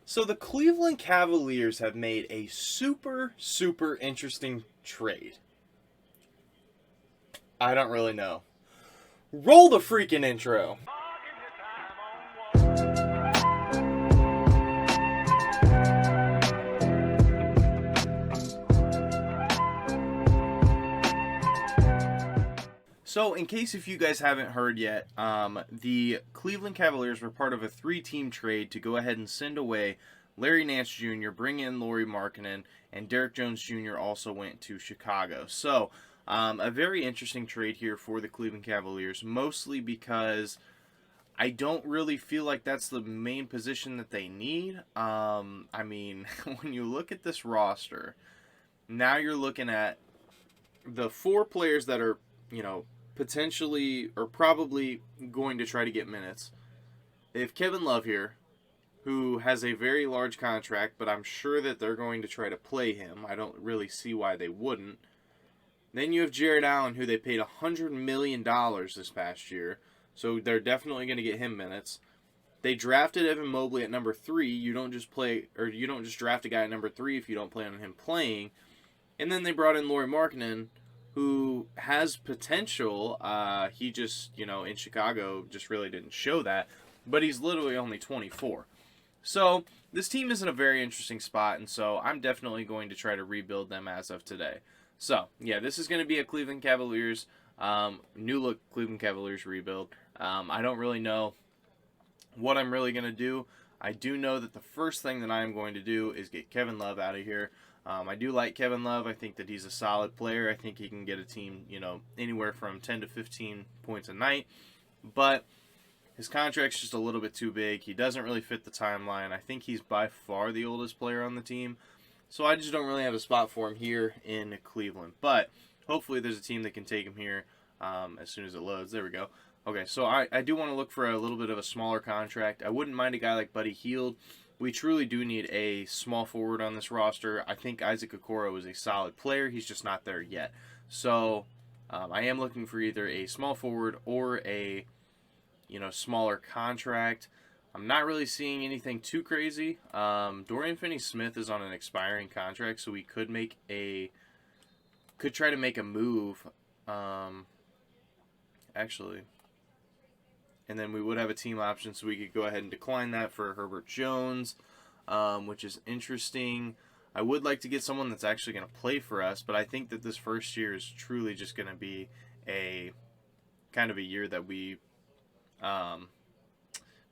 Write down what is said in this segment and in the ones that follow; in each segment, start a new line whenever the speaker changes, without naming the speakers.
So the Cleveland Cavaliers have made a super interesting trade. I don't really know. Roll the freaking intro. So, in case if you guys haven't heard yet, the Cleveland Cavaliers were part of a 3-team trade to go ahead and send away Larry Nance Jr., bring in Laurie Martin, and Derrick Jones Jr. also went to Chicago. So, a very interesting trade here for the Cleveland Cavaliers, mostly because I don't really feel like that's the main position that they need. I mean, when you look at this roster, now you're looking at the 4 players that are, potentially or probably going to try to get minutes. They have Kevin Love here, who has a very large contract, but I'm sure that they're going to try to play him. I don't really see why they wouldn't. Then you have Jared Allen, who they paid $100 million this past year, so they're definitely going to get him minutes. They drafted Evan Mobley at number 3. You don't just draft a guy at number 3 if you don't plan on him playing. And then they brought in Laurie Martin, who has potential. He just, in Chicago just really didn't show that. But he's literally only 24. So this team is in a very interesting spot, and so I'm definitely going to try to rebuild them as of today. So, yeah, this is going to be a Cleveland Cavaliers, new look Cleveland Cavaliers rebuild. I don't really know what I'm really going to do. I do know that the first thing that I'm going to do is get Kevin Love out of here. I do like Kevin Love. I think that he's a solid player. I think he can get a team, anywhere from 10 to 15 points a night. But his contract's just a little bit too big. He doesn't really fit the timeline. I think he's by far the oldest player on the team. So I just don't really have a spot for him here in Cleveland. But hopefully there's a team that can take him here as soon as it loads. There we go. Okay, so I do want to look for a little bit of a smaller contract. I wouldn't mind a guy like Buddy Hield. We truly do need a small forward on this roster. I think Isaac Okoro is a solid player. He's just not there yet. So I am looking for either a small forward or a smaller contract. I'm not really seeing anything too crazy. Dorian Finney-Smith is on an expiring contract, so we could try to make a move. Actually. And then we would have a team option, so we could go ahead and decline that for Herbert Jones, which is interesting. I would like to get someone that's actually going to play for us, but I think that this first year is truly just going to be a kind of a year that we, not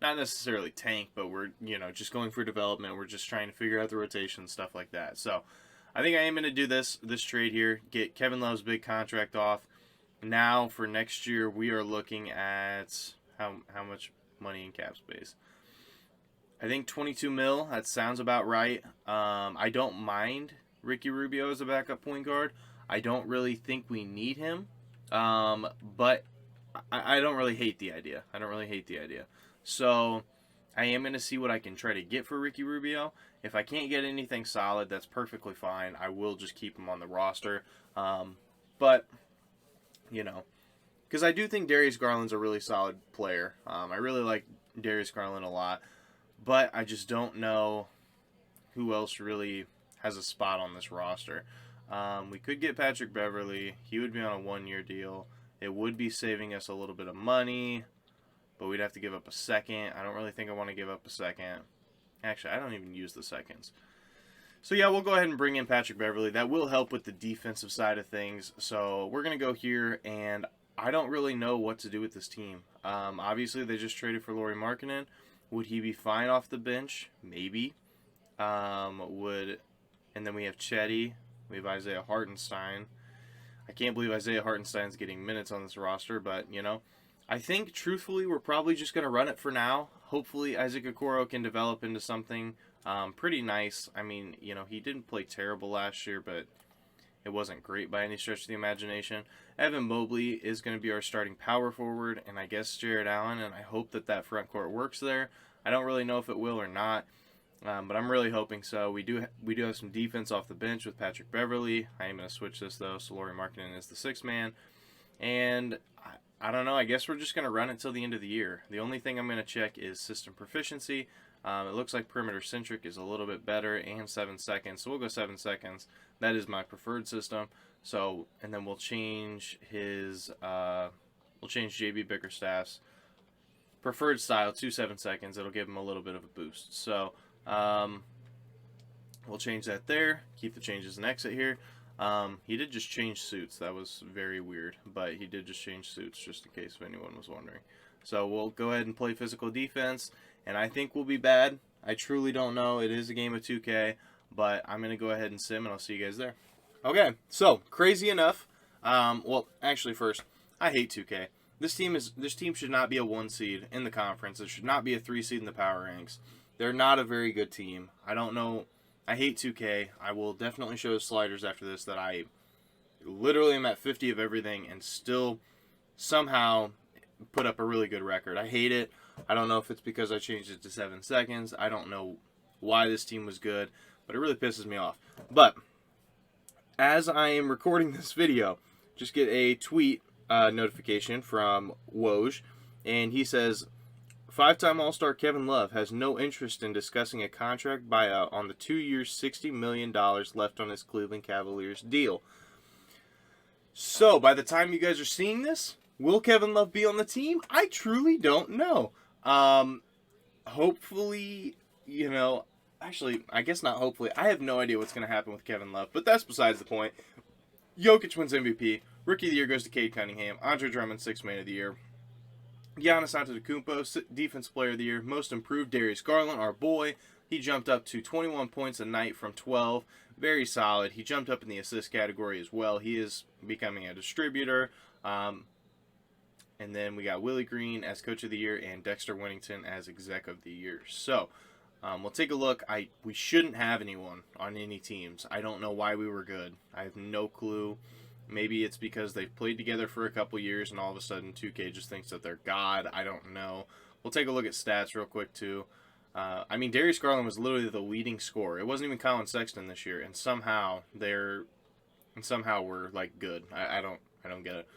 necessarily tank, but we're, just going for development. We're just trying to figure out the rotation, stuff like that. So I think I am going to do this trade here, get Kevin Love's big contract off. Now for next year, we are looking at how much money in cap space. I think 22 mil, that sounds about right. I don't mind Ricky Rubio as a backup point guard. I don't really think we need him. But I don't really hate the idea. So I am going to see what I can try to get for Ricky Rubio. If I can't get anything solid, that's perfectly fine. I will just keep him on the roster. But, because I do think Darius Garland's a really solid player. I really like Darius Garland a lot. But I just don't know who else really has a spot on this roster. We could get Patrick Beverly. He would be on a 1-year deal. It would be saving us a little bit of money. But we'd have to give up a second. I don't really think I want to give up a second. Actually, I don't even use the seconds. So yeah, we'll go ahead and bring in Patrick Beverly. That will help with the defensive side of things. So we're going to go here, and I don't really know what to do with this team. Obviously, they just traded for Laurie Martin. Would he be fine off the bench? Maybe. And then we have Chetty. We have Isaiah Hartenstein. I can't believe Isaiah Hartenstein's getting minutes on this roster, but, I think, truthfully, we're probably just going to run it for now. Hopefully, Isaac Okoro can develop into something pretty nice. I mean, he didn't play terrible last year, but it wasn't great by any stretch of the imagination. Evan Mobley is going to be our starting power forward, and I guess Jared Allen, and I hope that front court works there. I don't really know if it will or not, but I'm really hoping so. We do have some defense off the bench with Patrick Beverly. I am going to switch this, though, so Laurie Martin is the 6th man. And I don't know. I guess we're just going to run it till the end of the year. The only thing I'm going to check is system proficiency. It looks like perimeter centric is a little bit better, and 7 seconds. So we'll go 7 seconds. That is my preferred system. So, and then we'll change his, we'll change JB Bickerstaff's preferred style to 7 seconds. It'll give him a little bit of a boost. So, we'll change that there. Keep the changes and exit here. He did just change suits. That was very weird, but he did just change suits, just in case if anyone was wondering. So we'll go ahead and play physical defense, and I think we'll be bad. I truly don't know. It is a game of 2K, but I'm going to go ahead and sim, and I'll see you guys there. Okay, so crazy enough. Well, actually, first, I hate 2K. This team should not be a 1 seed in the conference. It should not be a 3 seed in the power ranks. They're not a very good team. I don't know. I hate 2K. I will definitely show sliders after this that I literally am at 50 of everything and still somehow put up a really good record. I hate it. I don't know if it's because I changed it to 7 seconds. I don't know why this team was good, but it really pisses me off. But as I am recording this video, just get a tweet notification from Woj, and he says, 5-time All-Star Kevin Love has no interest in discussing a contract buyout on the 2-year, $60 million left on his Cleveland Cavaliers deal. So, by the time you guys are seeing this, will Kevin Love be on the team? I truly don't know. Hopefully, actually, I guess not hopefully. I have no idea what's going to happen with Kevin Love, but that's besides the point. Jokic wins MVP. Rookie of the Year goes to Cade Cunningham. Andre Drummond, 6th Man of the Year. Giannis Antetokounmpo, Defensive Player of the Year. Most Improved, Darius Garland, our boy. He jumped up to 21 points a night from 12. Very solid. He jumped up in the assist category as well. He is becoming a distributor. And then we got Willie Green as Coach of the Year and Dexter Winnington as Exec of the Year. So, we'll take a look. We shouldn't have anyone on any teams. I don't know why we were good. I have no clue. Maybe it's because they've played together for a couple years and all of a sudden 2K just thinks that they're God. I don't know. We'll take a look at stats real quick too. Darius Garland was literally the leading scorer. It wasn't even Colin Sexton this year, and somehow we're like good. I don't get it.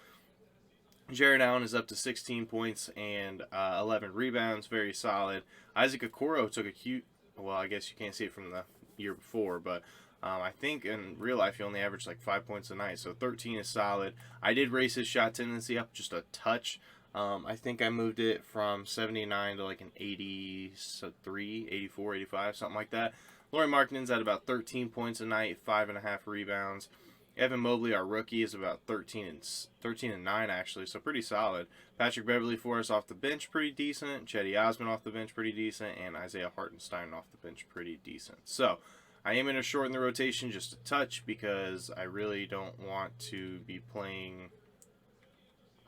Jared Allen is up to 16 points and 11 rebounds. Very solid. Isaac Okoro took a cute. Well, I guess you can't see it from the year before, but I think in real life he only averaged like 5 points a night, so 13 is solid. I did raise his shot tendency up just a touch. I think I moved it from 79 to like an 83, 84, 85, something like that. Laurie Martin's at about 13 points a night, 5.5 rebounds. Evan Mobley, our rookie, is about 13 and 9 actually, so pretty solid. Patrick Beverly for us off the bench, pretty decent. Chetty Osman off the bench, pretty decent, and Isaiah Hartenstein off the bench, pretty decent. So I am going to shorten the rotation just a touch because I really don't want to be playing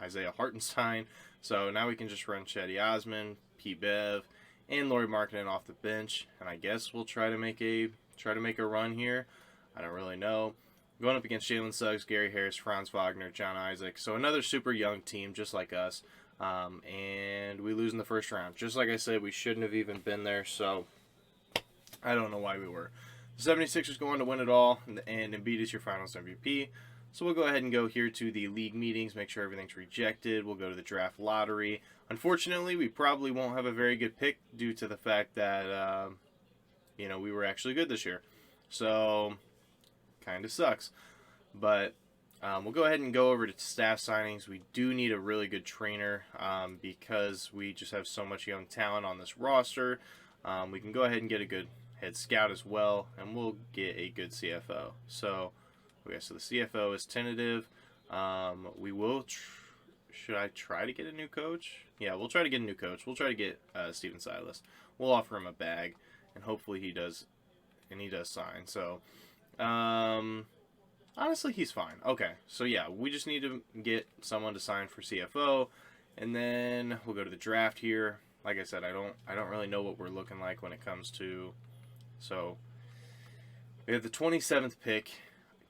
Isaiah Hartenstein. So now we can just run Chetty Osman, P. Bev, and Laurie Martin off the bench, and I guess we'll try to make a run here. I don't really know. Going up against Jalen Suggs, Gary Harris, Franz Wagner, John Isaac. So another super young team just like us. And we lose in the first round. Just like I said, we shouldn't have even been there. So I don't know why we were. The 76ers go on to win it all. And Embiid is your finals MVP. So we'll go ahead and go here to the league meetings. Make sure everything's rejected. We'll go to the draft lottery. Unfortunately, we probably won't have a very good pick due to the fact that, we were actually good this year. So kind of sucks, but we'll go ahead and go over to staff signings. We do need a really good trainer because we just have so much young talent on this roster. We can go ahead and get a good head scout as well, and we'll get a good CFO. So the CFO is tentative. We will. Should I try to get a new coach? Yeah, we'll try to get a new coach. We'll try to get Steven Silas. We'll offer him a bag, and hopefully he does sign. So. Honestly, he's fine. Okay, so yeah, we just need to get someone to sign for CFO, and then we'll go to the draft here. Like I said, I don't really know what we're looking like when it comes to. So we have the 27th pick.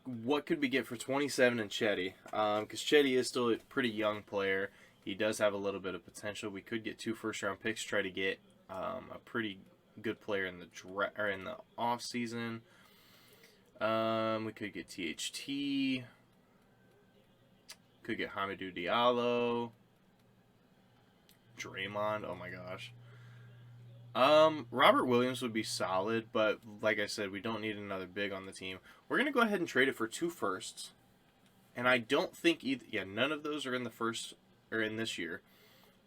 What could we get for 27 and Chetty? Because Chetty is still a pretty young player. He does have a little bit of potential. We could get 2 first-round picks, try to get a pretty good player in the off season. We could get THT. Could get Hamidou Diallo. Draymond. Oh my gosh. Robert Williams would be solid, but like I said, we don't need another big on the team. We're gonna go ahead and trade it for 2 firsts, and I don't think either. Yeah, none of those are in the first or in this year.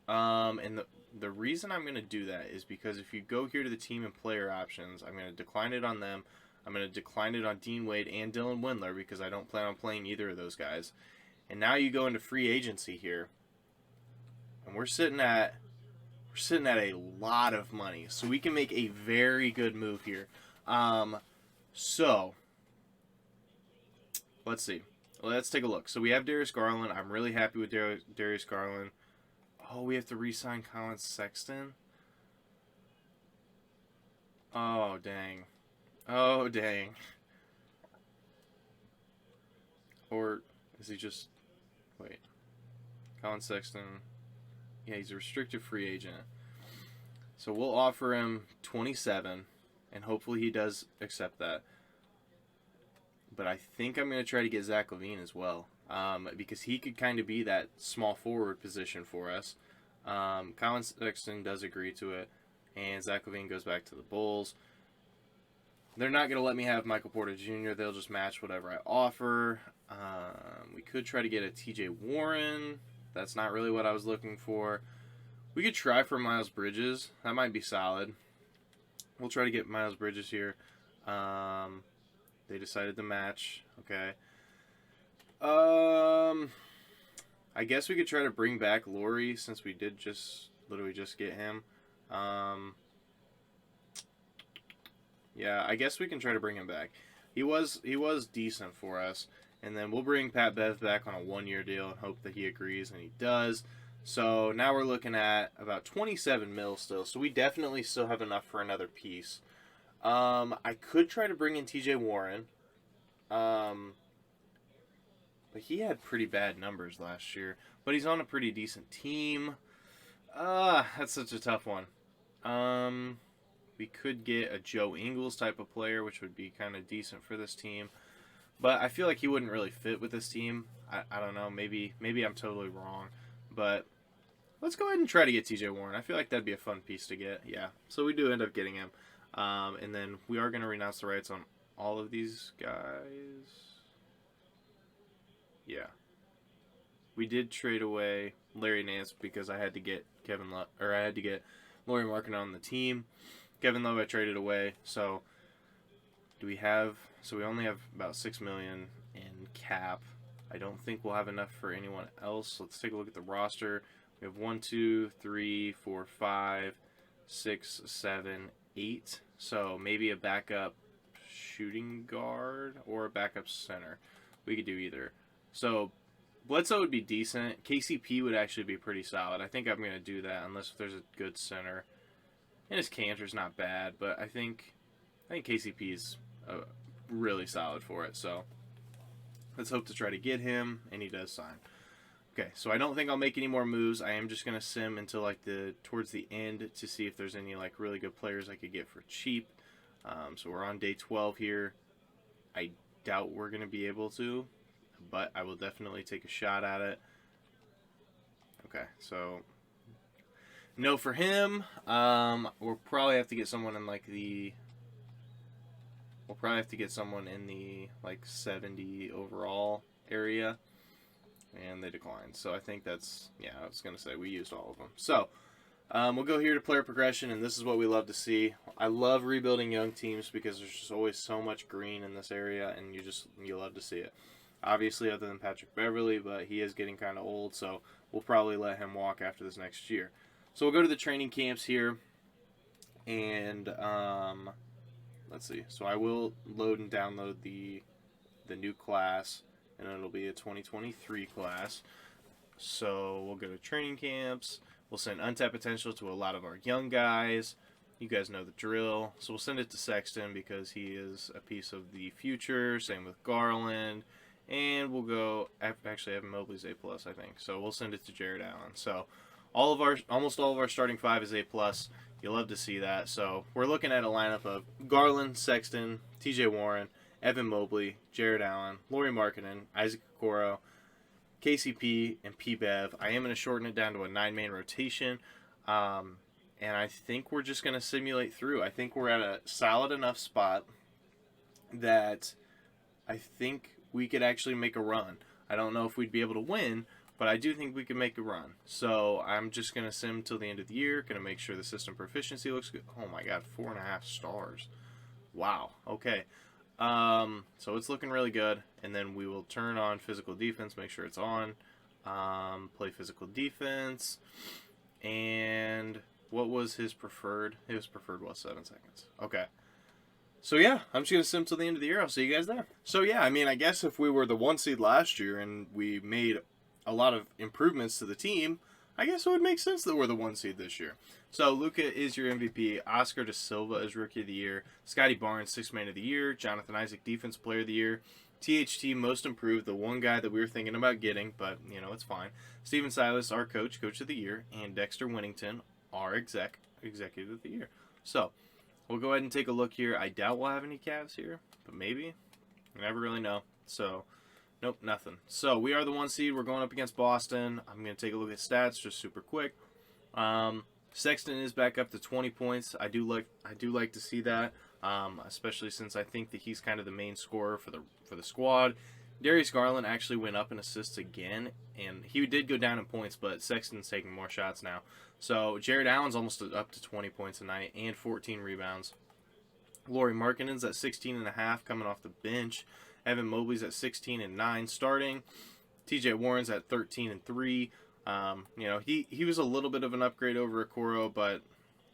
And the reason I'm gonna do that is because if you go here to the team and player options, I'm gonna decline it on them. I'm gonna decline it on Dean Wade and Dylan Windler because I don't plan on playing either of those guys. And now you go into free agency here, and we're sitting at a lot of money, so we can make a very good move here. So let's see. Let's take a look. So we have Darius Garland. I'm really happy with Darius Garland. Oh, we have to re-sign Colin Sexton. Oh dang. Oh dang. Or is he just wait? Colin Sexton. Yeah, he's a restricted free agent. So we'll offer him 27, and hopefully he does accept that. But I think I'm going to try to get Zach LaVine as well, because he could kind of be that small forward position for us. Colin Sexton does agree to it, and Zach LaVine goes back to the Bulls. They're not going to let me have Michael Porter Jr. They'll just match whatever I offer. We could try to get a TJ Warren. That's not really what I was looking for. We could try for Miles Bridges. That might be solid. We'll try to get Miles Bridges here. They decided to match. Okay. I guess we could try to bring back Laurie since we did literally just get him. Yeah, I guess we can try to bring him back. He was decent for us. And then we'll bring Pat Bev back on a 1-year deal and hope that he agrees, and he does. So now we're looking at about 27 mil still. So we definitely still have enough for another piece. I could try to bring in TJ Warren. But he had pretty bad numbers last year. But he's on a pretty decent team. That's such a tough one. We could get a Joe Ingles type of player, which would be kind of decent for this team. But I feel like he wouldn't really fit with this team. I don't know. Maybe I'm totally wrong. But let's go ahead and try to get TJ Warren. I feel like that'd be a fun piece to get. Yeah. So we do end up getting him. And then we are going to renounce the rights on all of these guys. Yeah. We did trade away Larry Nance because I had to get I had to get Laurie Martin on the team. Kevin Love I traded away. So we only have about $6 million in cap. I don't think we'll have enough for anyone else. Let's take a look at the roster. We have 1, 2, 3, 4, 5, 6, 7, 8. So maybe a backup shooting guard or a backup center. We could do either. So Bledsoe would be decent. KCP would actually be pretty solid. I think I'm going to do that unless there's a good center. And his Cantor's not bad, but I think KCP is really solid for it. So let's hope to try to get him, and he does sign. Okay, so I don't think I'll make any more moves. I am just gonna sim until towards the end to see if there's any really good players I could get for cheap. So we're on day 12 here. I doubt we're gonna be able to, but I will definitely take a shot at it. Okay, so no for him. We'll probably have to get someone in We'll probably have to get someone in the 70 overall area, and they declined. So I think that's, yeah, I was going to say we used all of them. So we'll go here to player progression, and this is what we love to see. I love rebuilding young teams because there's just always so much green in this area, and you love to see it. Obviously, other than Patrick Beverly, but he is getting kind of old, so we'll probably let him walk after this next year. So we'll go to the training camps here, and let's see. So I will load and download the new class, and it'll be a 2023 class. So we'll go to training camps. We'll send untapped potential to a lot of our young guys. You guys know the drill. So we'll send it to Sexton because he is a piece of the future. Same with Garland. And we'll go, actually I have Mobley's A+, I think. So we'll send it to Jared Allen. So almost all of our starting 5 is A+. You'll love to see that. So we're looking at a lineup of Garland, Sexton, TJ Warren, Evan Mobley, Jared Allen, Laurie Markkinen, Isaac Okoro, KCP, and P-Bev. I am going to shorten it down to a 9-man rotation. And and I think we're just going to simulate through. I think we're at a solid enough spot that I think we could actually make a run. I don't know if we'd be able to win, but I do think we could make a run. So I'm just going to sim till the end of the year. Going to make sure the system proficiency looks good. Oh my god, 4.5 stars. Wow. Okay. So it's looking really good. And then we will turn on physical defense, make sure it's on. Play physical defense. And what was his preferred? His preferred was 7 seconds. Okay. So yeah, I'm just going to sim till the end of the year. I'll see you guys there. So yeah, I mean, I guess if we were the 1 seed last year and we made a lot of improvements to the team, I guess it would make sense that we're the 1 seed this year. So Luka is your MVP. Oscar Da Silva is Rookie of the Year. Scotty Barnes, 6th Man of the Year. Jonathan Isaac, Defense Player of the Year. THT, Most Improved, the one guy that we were thinking about getting, but, you know, it's fine. Steven Silas, our Coach of the Year. And Dexter Winnington, our Executive of the Year. So we'll go ahead and take a look here. I doubt we'll have any Cavs here, but maybe. You never really know. So, nope, nothing. So, we are the 1 seed. We're going up against Boston. I'm going to take a look at stats just super quick. Sexton is back up to 20 points. I do like to see that, especially since I think that he's kind of the main scorer for the squad. Darius Garland actually went up in assists again, and he did go down in points, but Sexton's taking more shots now. So Jared Allen's almost up to 20 points a night and 14 rebounds. Laurie Martin's at 16.5 coming off the bench. Evan Mobley's at 16 and 9 starting. TJ Warren's at 13 and 3. You know, he was a little bit of an upgrade over Okoro, but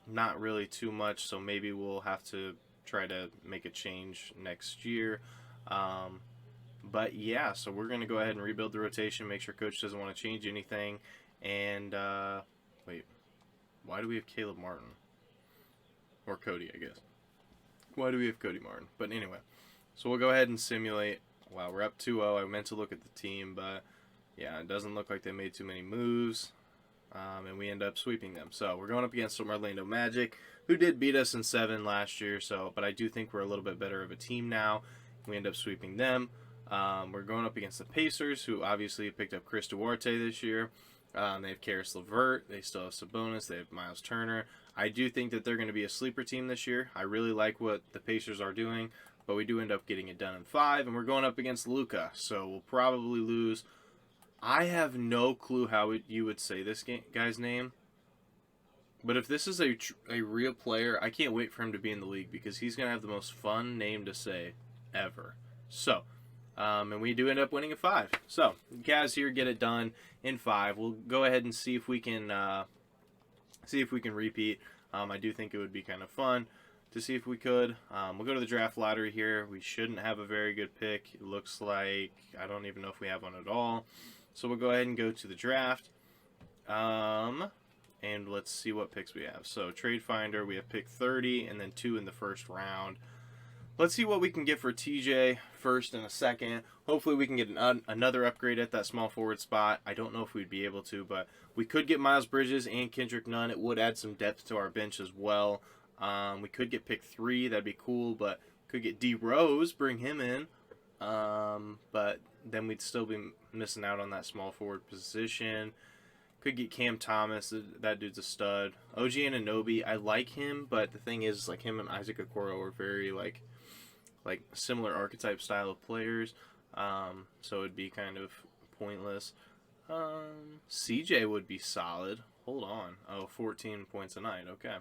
not really too much. So maybe we'll have to try to make a change next year. But yeah, so we're going to go ahead and rebuild the rotation, make sure Coach doesn't want to change anything. And, wait, why do we have Caleb Martin? Or Cody, I guess. Why do we have Cody Martin? But anyway, so we'll go ahead and simulate. Wow, we're up 2-0. I meant to look at the team, but yeah, it doesn't look like they made too many moves. And we end up sweeping them. So we're going up against some Orlando Magic, who did beat us in 7 last year. So, but I do think we're a little bit better of a team now. We end up sweeping them. We're going up against the Pacers, who obviously picked up Chris Duarte this year. They have Karis LeVert. They still have Sabonis. They have Miles Turner. I do think that they're going to be a sleeper team this year. I really like what the Pacers are doing, but we do end up getting it done in 5, and we're going up against Luka, so we'll probably lose. I have no clue how you would say this guy's name, but if this is a real player, I can't wait for him to be in the league because he's going to have the most fun name to say ever. So, and we do end up winning in 5. So, Cavs here get it done in 5. We'll go ahead and see if we can repeat. I do think it would be kind of fun to see if we could. We'll go to the draft lottery here. We shouldn't have a very good pick. It looks like I don't even know if we have one at all. So we'll go ahead and go to the draft. And let's see what picks we have. So Trade Finder, we have pick 30 and then 2 in the first round. Let's see what we can get for TJ first and a second. Hopefully we can get another upgrade at that small forward spot. I don't know if we'd be able to, but we could get Miles Bridges and Kendrick Nunn. It would add some depth to our bench as well. We could get pick 3. That'd be cool, but could get D Rose, bring him in. But then we'd still be missing out on that small forward position. Could get Cam Thomas. That dude's a stud. OG Anunoby, I like him, but the thing is, like, him and Isaac Okoro are very, like similar archetype style of players. So it'd be kind of pointless. CJ would be solid. Hold on. Oh, 14 points a night. Okay.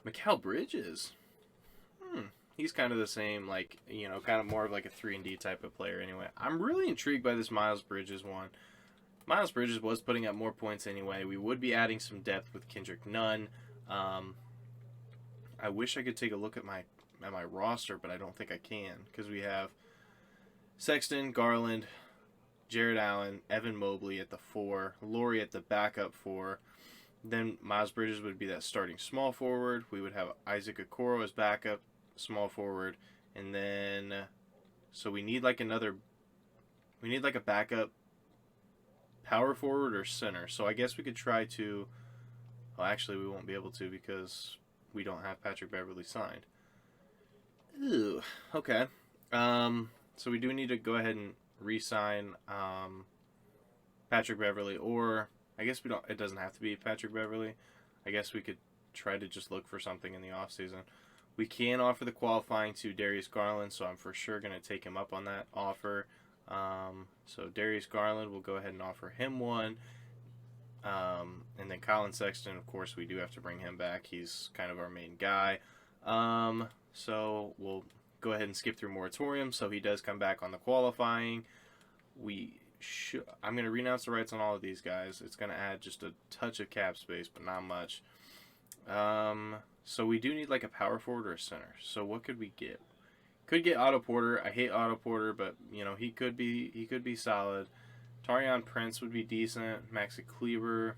Mikal Bridges. He's kind of the same, like, you know, kind of more of like a 3-and-D type of player anyway. I'm really intrigued by this Miles Bridges one. Miles Bridges was putting up more points anyway. We would be adding some depth with Kendrick Nunn. I wish I could take a look at my roster, but I don't think I can because we have Sexton, Garland, Jared Allen, Evan Mobley at the 4, Laurie at the backup 4. Then Miles Bridges would be that starting small forward. We would have Isaac Okoro as backup small forward, and then so we need like a backup power forward or center. So I guess we could try to. Well, actually, we won't be able to because we don't have Patrick Beverley signed. Ooh, okay. So we do need to go ahead and re-sign Patrick Beverley, or I guess we don't. It doesn't have to be Patrick Beverley. I guess we could try to just look for something in the offseason. We can offer the qualifying to Darius Garland, so I'm for sure going to take him up on that offer. So Darius Garland, we'll go ahead and offer him one. And then Colin Sexton, of course, we do have to bring him back. He's kind of our main guy. So we'll go ahead and skip through moratorium, so he does come back on the qualifying. I'm going to renounce the rights on all of these guys. It's going to add just a touch of cap space, but not much. So we do need like a power forward or a center. So what could we get? Could get Otto Porter. I hate Otto Porter, but you know he could be solid. Taurean Prince would be decent. Maxi Kleber.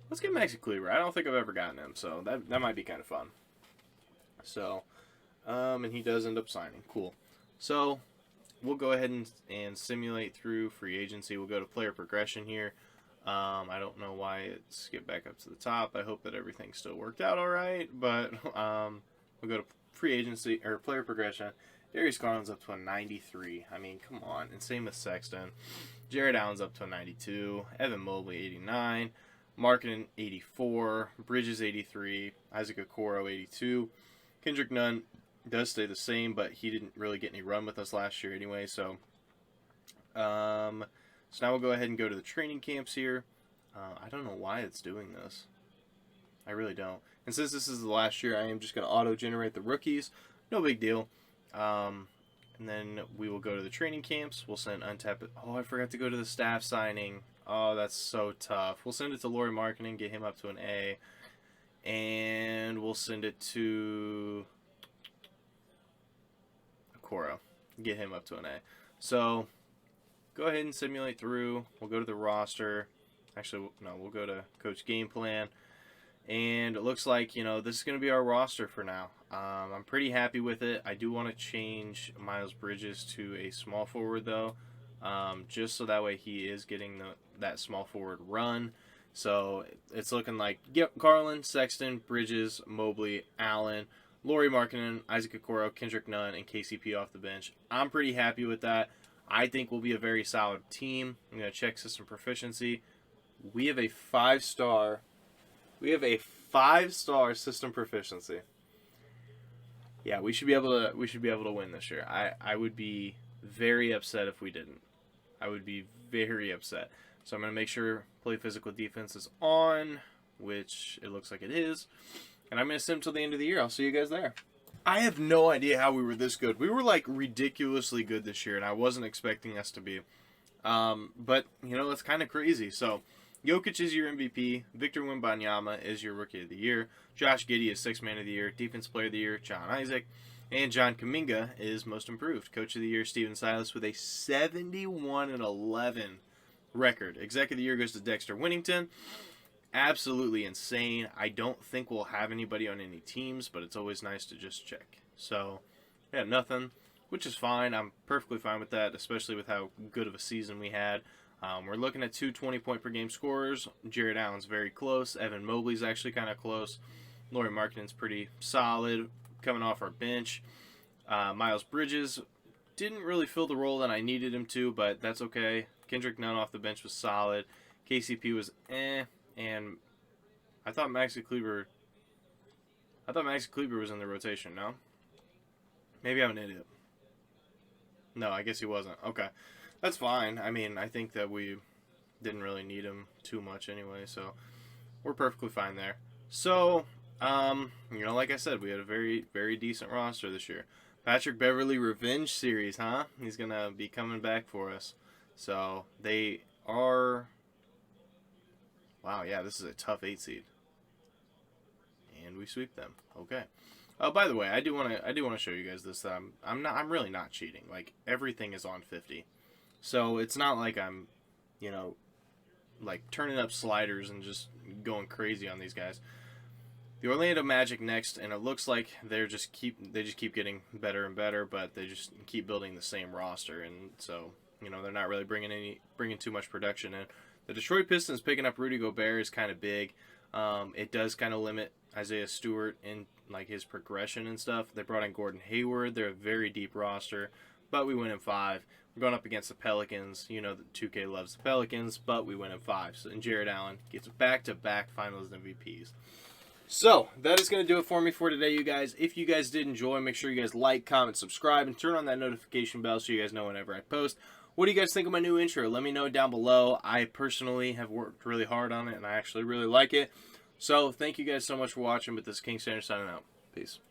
Let's get Maxi Kleber. I don't think I've ever gotten him, so that might be kind of fun. So, and he does end up signing. Cool. So we'll go ahead and simulate through free agency. We'll go to player progression here. I don't know why it skipped back up to the top. I hope that everything still worked out all right. But we'll go to free agency or player progression. Darius Garland's up to a 93. I mean, come on. And same with Sexton. Jared Allen's up to a 92. Evan Mobley, 89. Markkanen, 84. Bridges, 83. Isaac Okoro, 82. Kendrick Nunn does stay the same, but he didn't really get any run with us last year anyway. So now we'll go ahead and go to the training camps here. I don't know why it's doing this. I really don't. And since this is the last year, I am just going to auto-generate the rookies. No big deal. And then we will go to the training camps. We'll send Untapped. Oh, I forgot to go to the staff signing. Oh, that's so tough. We'll send it to Laurie Martin and get him up to an A. And we'll send it to Okoro. Get him up to an A. So go ahead and simulate through. We'll go to the roster. Actually, no, we'll go to Coach Game Plan. And it looks like, you know, this is going to be our roster for now. I'm pretty happy with it. I do want to change Miles Bridges to a small forward, though, just so that way he is getting that small forward run. So it's looking like Garland, Sexton, Bridges, Mobley, Allen, Laurie Martin, Isaac Okoro, Kendrick Nunn, and KCP off the bench. I'm pretty happy with that. I think we'll be a very solid team. I'm going to check system proficiency. We have a 5-star. We have a 5-star system proficiency. Yeah, we should be able to win this year. I would be very upset if we didn't. I would be very upset. So I'm going to make sure play physical defense is on, which it looks like it is. And I'm going to sim till the end of the year. I'll see you guys there. I have no idea how we were this good. We were like ridiculously good this year, and I wasn't expecting us to be. But, you know, that's kind of crazy. So Jokic is your MVP. Victor Wembanyama is your Rookie of the Year. Josh Giddey is Sixth Man of the Year. Defense Player of the Year, John Isaac. And John Kuminga is Most Improved. Coach of the Year, Steven Silas, with a 71-11 record. Exec of the Year goes to Dexter Winnington. Absolutely insane. I don't think we'll have anybody on any teams, but it's always nice to just check. So, yeah, nothing, which is fine. I'm perfectly fine with that, especially with how good of a season we had. We're looking at 2 20-point-per-game scorers. Jared Allen's very close. Evan Mobley's actually kind of close. Laurie Markkanen's pretty solid, coming off our bench. Miles Bridges didn't really fill the role that I needed him to, but that's okay. Kendrick Nunn off the bench was solid. KCP was and I thought Maxi Kleber was in the rotation, no? Maybe I'm an idiot. No, I guess he wasn't. Okay. That's fine. I mean, I think that we didn't really need him too much anyway, so we're perfectly fine there. So, you know, like I said, we had a very, very decent roster this year. Patrick Beverley Revenge Series, huh? He's going to be coming back for us. So, they are... Wow, yeah, this is a tough 8 seed. And we sweep them. Okay. By the way, I do want to show you guys this. I'm really not cheating. Like, everything is on 50. So it's not like I'm, you know, like turning up sliders and just going crazy on these guys. The Orlando Magic next, and it looks like they just keep getting better and better, but they just keep building the same roster, and so, you know, they're not really bringing too much production in. The Detroit Pistons picking up Rudy Gobert is kind of big. It does kind of limit Isaiah Stewart in like his progression and stuff. They brought in Gordon Hayward. They're a very deep roster, but we win in 5. We're going up against the Pelicans. You know that 2K loves the Pelicans, but we win in 5. So, and Jared Allen gets back-to-back Finals MVPs. So, that is going to do it for me for today, you guys. If you guys did enjoy, make sure you guys like, comment, subscribe, and turn on that notification bell so you guys know whenever I post. What do you guys think of my new intro? Let me know down below. I personally have worked really hard on it, and I actually really like it. So, thank you guys so much for watching, but this is King Standard signing out. Peace.